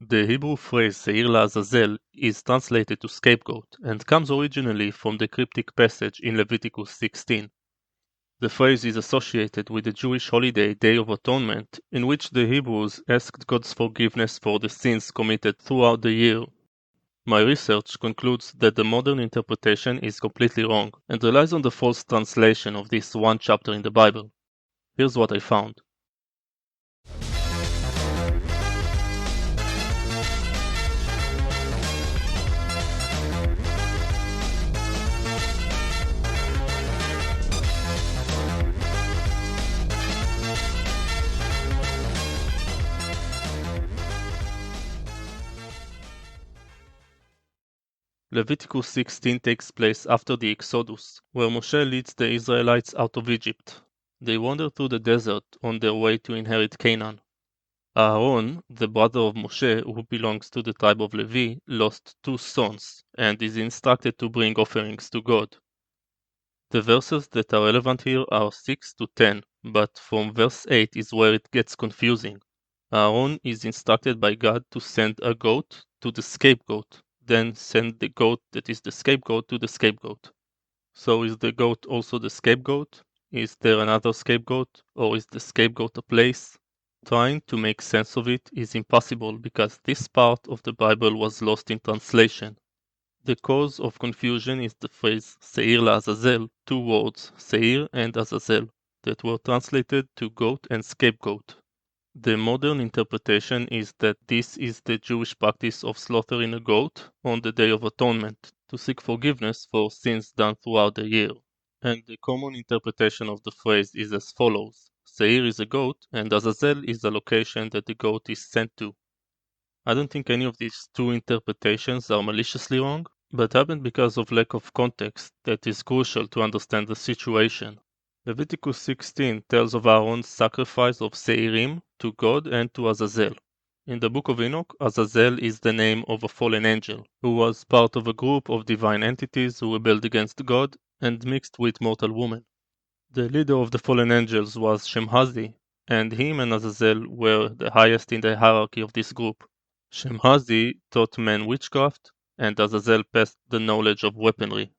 The Hebrew phrase Seir LeAzazel is translated to scapegoat and comes originally from the cryptic passage in Leviticus 16. The phrase is associated with the Jewish holiday Day of Atonement, in which the Hebrews asked God's forgiveness for the sins committed throughout the year. My research concludes that the modern interpretation is completely wrong and relies on the false translation of this one chapter in the Bible. Here's what I found. Leviticus 16 takes place after the Exodus, where Moshe leads the Israelites out of Egypt. They wander through the desert on their way to inherit Canaan. Aaron, the brother of Moshe, who belongs to the tribe of Levi, lost 2 sons and is instructed to bring offerings to God. The verses that are relevant here are 6 to 10, but from verse 8 is where it gets confusing. Aaron is instructed by God to send a goat to the scapegoat, then send the goat that is the scapegoat to the scapegoat. So is the goat also the scapegoat? Is there another scapegoat, or is the scapegoat a place? Trying to make sense of it is impossible because this part of the Bible was lost in translation. The cause of confusion is the phrase Seir LeAzazel, 2 words, Seir and Azazel, that were translated to goat and scapegoat. The modern interpretation is that this is the Jewish practice of slaughtering a goat on the Day of Atonement to seek forgiveness for sins done throughout the year. And the common interpretation of the phrase is as follows: Seir is a goat and Azazel is the location that the goat is sent to. I don't think any of these 2 interpretations are maliciously wrong, but happen because of lack of context that is crucial to understand the situation. Leviticus 16 tells of Aaron's sacrifice of Seirim to God and to Azazel. In the book of Enoch, Azazel is the name of a fallen angel, who was part of a group of divine entities who rebelled against God and mixed with mortal woman. The leader of the fallen angels was Shemhazi, and him and Azazel were the highest in the hierarchy of this group. Shemhazi taught men witchcraft, and Azazel passed the knowledge of weaponry.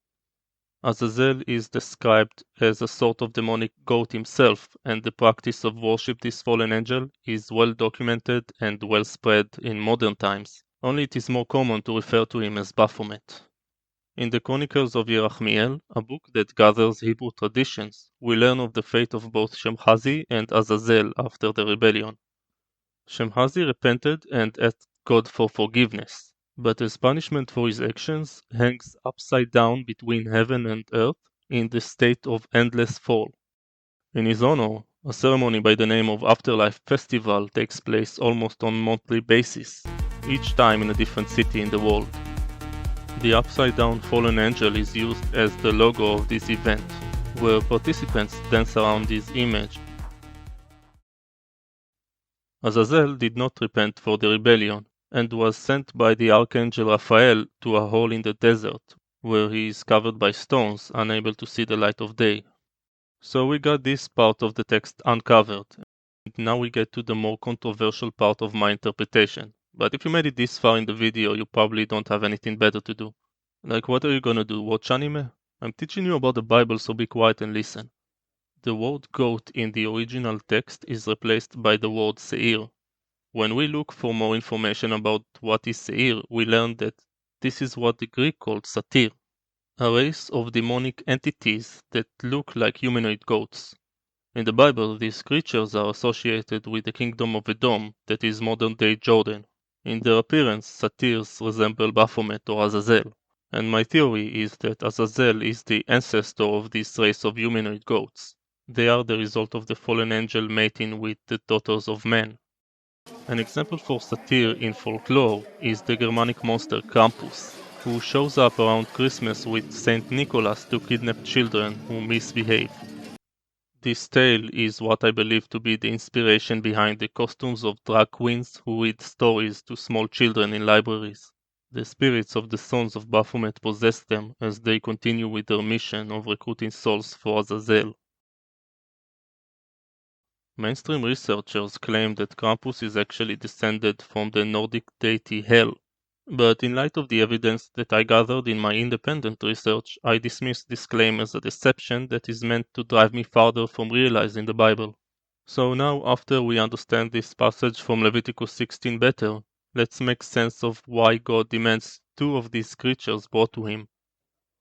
Azazel is described as a sort of demonic goat himself, and the practice of worship this fallen angel is well documented and well spread in modern times, only it is more common to refer to him as Baphomet. In the Chronicles of Yerachmiel, a book that gathers Hebrew traditions, we learn of the fate of both Shemhazi and Azazel after the rebellion. Shemhazi repented and asked God for forgiveness, but as punishment for his actions, hangs upside down between heaven and earth in the state of endless fall. In his honor, a ceremony by the name of Afterlife Festival takes place almost on a monthly basis, each time in a different city in the world. The upside down fallen angel is used as the logo of this event, where participants dance around his image. Azazel did not repent for the rebellion, and was sent by the archangel Raphael to a hole in the desert, where he is covered by stones, unable to see the light of day. So we got this part of the text uncovered, and now we get to the more controversial part of my interpretation. But if you made it this far in the video, you probably don't have anything better to do. Like, what are you gonna do, watch anime? I'm teaching you about the Bible, so be quiet and listen. The word goat in the original text is replaced by the word seir. When we look for more information about what is Seir, we learn that this is what the Greek called satyr, a race of demonic entities that look like humanoid goats. In the Bible, these creatures are associated with the kingdom of Edom, that is modern-day Jordan. In their appearance, satyrs resemble Baphomet or Azazel, and my theory is that Azazel is the ancestor of this race of humanoid goats. They are the result of the fallen angel mating with the daughters of men. An example for satyr in folklore is the Germanic monster Krampus, who shows up around Christmas with Saint Nicholas to kidnap children who misbehave. This tale is what I believe to be the inspiration behind the costumes of drag queens who read stories to small children in libraries. The spirits of the sons of Baphomet possess them as they continue with their mission of recruiting souls for Azazel. Mainstream researchers claim that Krampus is actually descended from the Nordic deity Hel, but in light of the evidence that I gathered in my independent research, I dismiss this claim as a deception that is meant to drive me farther from realizing the Bible. So now, after we understand this passage from Leviticus 16 better, let's make sense of why God demands two of these creatures brought to him.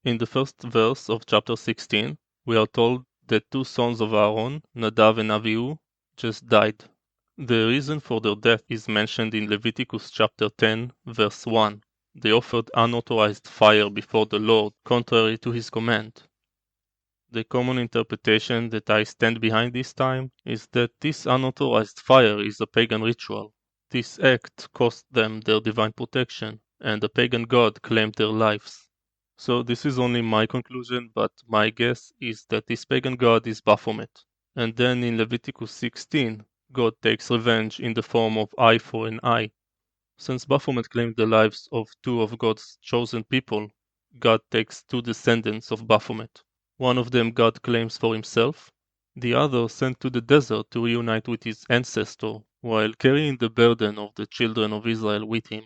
In the first verse of chapter 16, we are told that two sons of Aaron, Nadav and Avihu, just died. The reason for their death is mentioned in Leviticus chapter 10, verse 1. They offered unauthorized fire before the Lord, contrary to his command. The common interpretation that I stand behind this time is that this unauthorized fire is a pagan ritual. This act cost them their divine protection, and the pagan god claimed their lives. So this is only my conclusion, but my guess is that this pagan god is Baphomet. And then in Leviticus 16, God takes revenge in the form of eye for an eye. Since Baphomet claimed the lives of two of God's chosen people, God takes two descendants of Baphomet. One of them God claims for himself, the other sent to the desert to reunite with his ancestor while carrying the burden of the children of Israel with him.